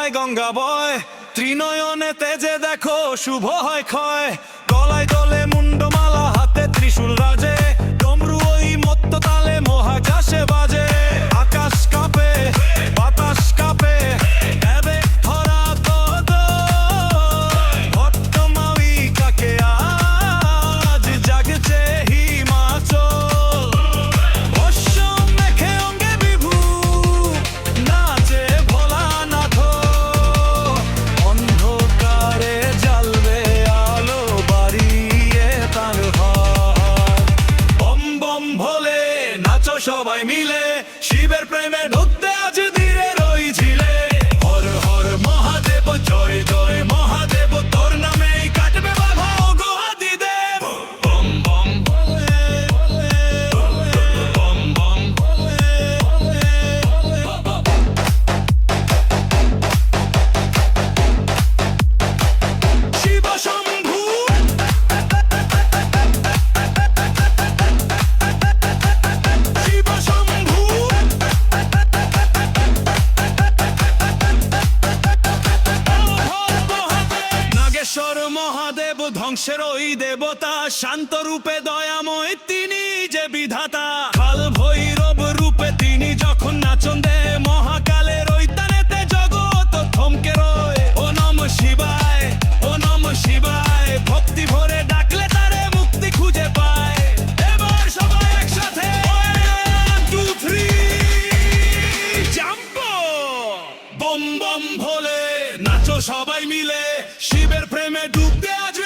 গঙ্গায় গঙ্গা বয়, ত্রিনয়নে তেজে দেখো শুভ হয় ক্ষয়। গলায় দোলে মুন্ডমালা, হাতে ত্রিশূল রাজে, ডমরু ওই মত্ত তালে মহাকাশে বাজে। আকাশ কাঁপে, বাতাস কাঁপে, এবে ধরা তদ ভট্টমাউই কাকে আজ জাগছে হিমাচল। ভস্য মেখে অঙ্গে বিভু, নাচে ভোলানাথ। অন্ধকারে জ্বালবে আলো, বাড়িয়ে তার হাত। বম বম ভোলে নাচো সবাই মিলে, শিবের প্রেমে ঢুকতে আজ ধীরের ওই ঝিলে। হর হর মহাদেব, জয় জয় মহাদেব, তোর নামেই কাটবে বাধা ওগো আদিদেব। বম বম ভোলে, বম বম ভোলে, শিব শম্ভু। শিব শম্ভু, নাগেশ্বর মহাদেব ধ্বংসের ওই দেবতা, শান্ত রূপে দয়াময় তিনি যে বিধাতা। কাল ভৈরব রূপে তিনি যখন নাচন দে, মহাকালের ওই তানেতে জগৎ থমকে রয়। ও নম শিবায়, ও নম শিবায়, ভক্তি ভরে ডাকলে তারে মুক্তি খুঁজে পায়। এবার সবাই একসাথে 1 2 3 জাম্প। বম বম ভোলে নাচো সবাই মিলে, শিবের প্রেমে ডুবতে আজ